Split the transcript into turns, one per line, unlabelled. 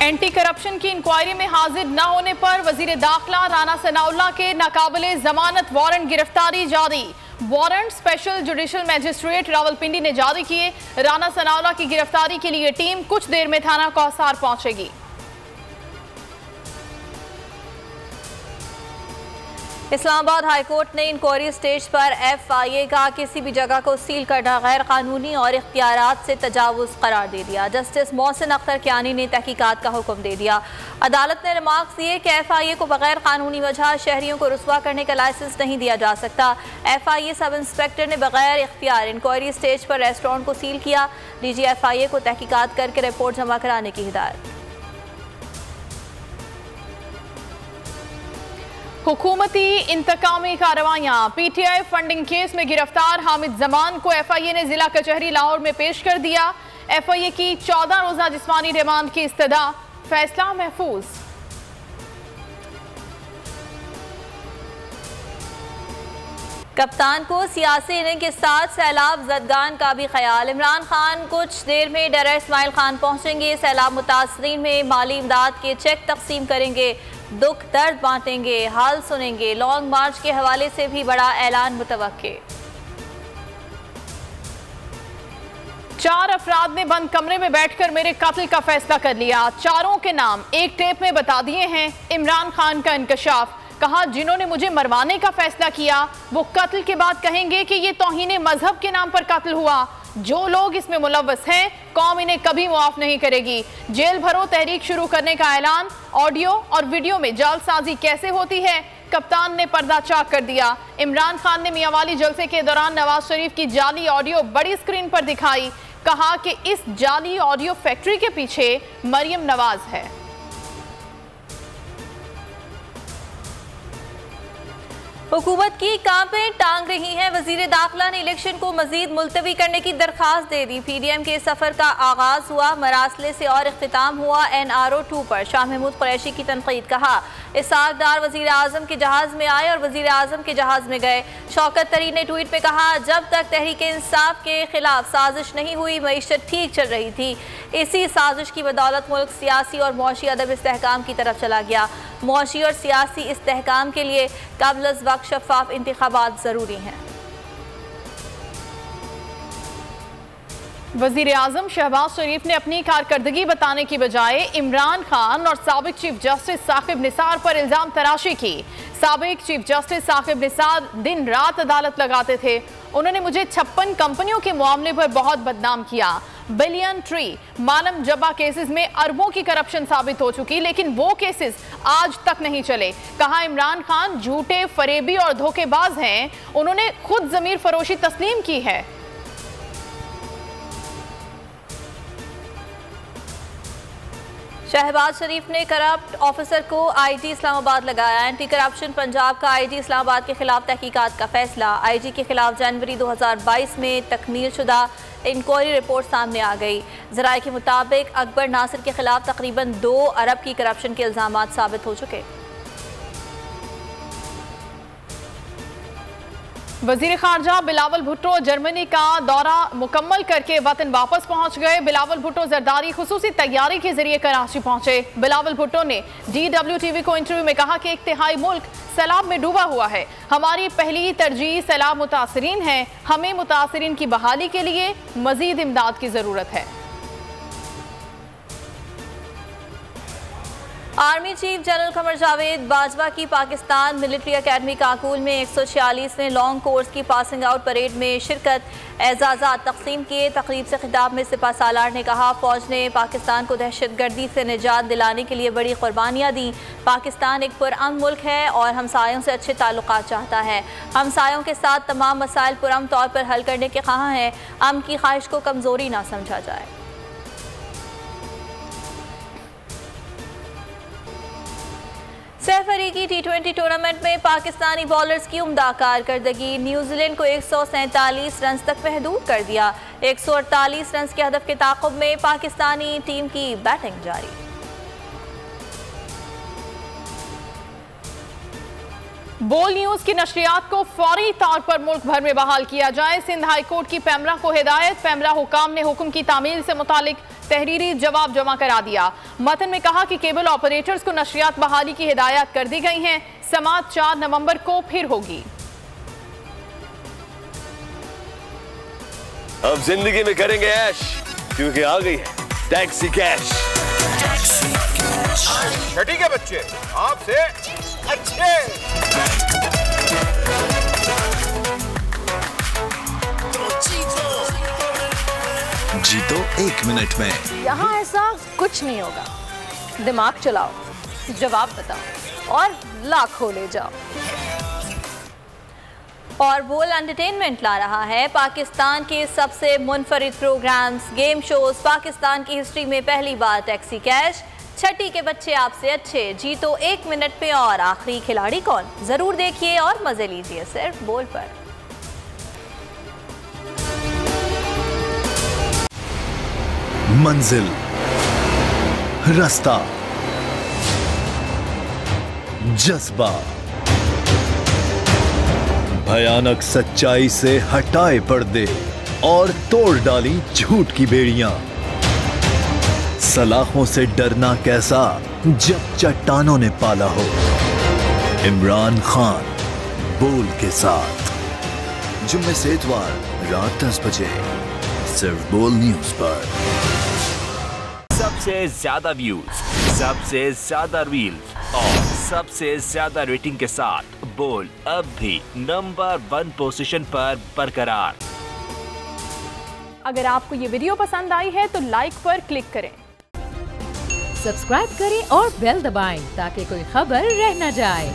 Anti corruption की inquiry में हाजिर न होने पर वजीर दाखिला राना सनाउल्लाह के नाकाबिले जमानत वारंट गिरफ्तारी जारी। Warrant special judicial magistrate Rawalpindi ने जारी किए। राना सनाउल्लाह की गिरफ्तारी के लिए टीम कुछ देर में थाना कौसार पहुंचेगी।
इस्लामाबाद हाईकोर्ट ने इंक्वायरी स्टेज पर FIA का किसी भी जगह को सील करना गैर कानूनी और इख्तियारात से तजावुज़ करार दे दिया। जस्टिस मोहसिन अख्तर कियानी ने तहकीकात का हुक्म दे दिया। अदालत ने रिमार्क्स दिए कि FIA को बगैर कानूनी वजह शहरियों को रुस्वा करने का लाइसेंस नहीं दिया जा सकता। FIA सब इंस्पेक्टर ने बगैर इख्तियार इंक्वायरी स्टेज पर रेस्टोरेंट को सील किया। DG FIA को तहकीकात करके रिपोर्ट जमा कराने की हिदायत।
हुकूमती इंतकामी कार्रवाइयां। PTI फंडिंग केस में गिरफ्तार हामिद जमान को FIA ने जिला कचहरी लाहौर में पेश कर दिया। FIA की 14 रोजा जिस्मानी रिमांड की इस्तदा, फैसला महफूज।
कप्तान को सियासी इनिंग के साथ सैलाब जदगान का भी ख्याल। इमरान खान कुछ देर में डेरा इस्माइल खान पहुंचेंगे। सैलाब मुतासरीन में माली इमदाद के चेक तकसीम करेंगे, दुख दर्द बांटेंगे, हाल सुनेंगे। लॉन्ग मार्च के हवाले से भी बड़ा ऐलान मुतवक्के।
4 अफराद ने बंद कमरे में बैठकर मेरे कत्ल का फैसला कर लिया। चारों के नाम एक टेप में बता दिए हैं। इमरान खान का इंकशाफ। कहा, जिन्होंने मुझे मरवाने का फैसला किया वो कत्ल के बाद कहेंगे कि ये तौहीन मजहब के नाम पर कत्ल हुआ। जो लोग इसमें मुलव्वस हैं, कौम इन्हें कभी मुआफ नहीं करेगी। जेल भरो तहरीक शुरू करने का ऐलान। ऑडियो और वीडियो में जालसाजी कैसे होती है, कप्तान ने पर्दा चाक कर दिया। इमरान खान ने मियांवाली जलसे के दौरान नवाज शरीफ की जाली ऑडियो बड़ी स्क्रीन पर दिखाई। कहा कि इस जाली ऑडियो फैक्ट्री के पीछे मरियम नवाज है।
हुकूमत की कांपें टांग रही हैं। वजीर दाखिला ने इलेक्शन को मजीद मुलतवी करने की दरखास्त दे दी। PDM के सफर का आगाज हुआ, मरासले से और इख्तिताम हुआ NRO 2 पर। शाह महमूद कुरैशी की तनकीद। कहा, इसहाक डार वजीर आजम के जहाज में आए और वजीर आजम के जहाज में गए। शौकत तरीन ने ट्वीट पे कहा, जब तक तहरीक इंसाफ के खिलाफ साजिश नहीं हुई मईशत ठीक चल रही थी। इसी साजिश की बदौलत मुल्क सियासी और मुआशी अदब इस्तेहकाम की तरफ चला गया। मुआशी और सियासी इस्तेहकाम के लिए काबिल वक्त शफाफ इंतखाबात जरूरी हैं।
वजीर आजम शहबाज शरीफ ने अपनी कारकर्दगी बताने की बजाय इमरान खान और साबिक चीफ जस्टिस साकिब निसार पर इल्जाम तराशी की। साबिक चीफ जस्टिस साकिब निसार दिन रात अदालत लगाते थे। उन्होंने मुझे 56 कंपनियों के मामले पर बहुत बदनाम किया। बिलियन ट्री मानव जबा केसेस में अरबों की करप्शन साबित हो चुकी, लेकिन वो केसेस आज तक नहीं चले। कहा, इमरान खान झूठे, फरेबी और धोखेबाज हैं। उन्होंने खुद जमीर फरोशी तस्लीम की है।
शहबाज शरीफ ने करप्ट ऑफिसर को IG इस्लामाबाद लगाया। एंटी करप्शन पंजाब का IG इस्लामाबाद के खिलाफ तहकीकात का फैसला। IG के खिलाफ जनवरी 2022 में तकमील शुदा इंक्वायरी रिपोर्ट सामने आ गई। ज़राए के मुताबिक अकबर नासिर के खिलाफ तकरीबन 2 अरब की करप्शन के इल्ज़ामात साबित हो चुके।
वजीर खारजा बिलावल भुट्टो जर्मनी का दौरा मुकम्मल करके वतन वापस पहुंच गए। बिलावल भुट्टो जरदारी खुसूसी तैयारी के जरिए कराची पहुंचे। बिलावल भुट्टो ने DWTV को इंटरव्यू में कहा कि एक तिहाई मुल्क सैलाब में डूबा हुआ है। हमारी पहली तरजीह सैलाब मुतासरीन है। हमें मुतासरीन की बहाली के लिए मजीद इमदाद की जरूरत है।
Army chief general Qamar Javed Bajwa की पाकिस्तान मिलिट्री अकेडमी काकूल में 146वें लॉन्ग कोर्स की पासिंग आउट परेड में शिरकत। एजाज़ात तकसीम किए। तकरीब से खिताब में सिपा सालार ने कहा, फौज ने पाकिस्तान को दहशतगर्दी से निजात दिलाने के लिए बड़ी कुर्बानियाँ दी। पाकिस्तान एक पुरअमन मुल्क है और हमसायों से अच्छे ताल्लुकात चाहता है। हमसायों के साथ तमाम मसाइल पुरअमन तौर पर हल करने के ख्वाह हैं। अमन की ख्वाहिश को कमज़ोरी ना समझा जाए। सैफ अली की T20 टूर्नामेंट में पाकिस्तानी बॉलर्स की उम्दा कारकर्दगी। न्यूजीलैंड को 147 रन तक महदूद कर दिया। 148 रन के हदफ के ताक़ुब में पाकिस्तानी टीम की बैटिंग जारी।
बोल न्यूज की नशरियात को फौरी तौर पर मुल्क भर में बहाल किया जाए। सिंध हाई कोर्ट की पैमरा को हिदायत। पैमरा हुकाम ने हुक्म की तामील से मुतालिक तहरीरी जवाब जमा करा दिया। मतन में कहा कि केबल ऑपरेटर्स को नशरियात बहाली की हिदायत कर दी गई हैं। समाअत 4 नवंबर को फिर होगी।
अब जिंदगी में करेंगे ऐश, क्योंकि आ गई है टैक्सी कैश।
छठी के बच्चे आपसे अच्छे।
जीतो 1 मिनट में।
यहाँ ऐसा कुछ नहीं होगा। दिमाग चलाओ, जवाब बताओ और लाखों ले जाओ। और बोल एंटरटेनमेंट ला रहा है पाकिस्तान के सबसे मुनफरिद प्रोग्राम्स, गेम शोज। पाकिस्तान की हिस्ट्री में पहली बार टैक्सी कैश। छठी के बच्चे आपसे अच्छे, जीतो 1 मिनट में। और आखिरी खिलाड़ी कौन, जरूर देखिए और मजे लीजिए सिर्फ बोल पर।
मंजिल, रास्ता, जज्बा, भयानक सच्चाई से हटाए पर्दे और तोड़ डाली झूठ की बेड़ियां। सलाखों से डरना कैसा जब चट्टानों ने पाला हो। इमरान खान बोल के साथ जुम्मे से इतवार रात 10 बजे सिर्फ बोल न्यूज पर।
सबसे ज्यादा व्यूज, सबसे ज्यादा रील्स और सबसे ज्यादा रेटिंग के साथ बोल अब भी नंबर 1 पोजीशन पर बरकरार।
अगर आपको ये वीडियो पसंद आई है तो लाइक पर क्लिक करें,
सब्सक्राइब करें और बेल दबाएं ताकि कोई खबर रह न जाए।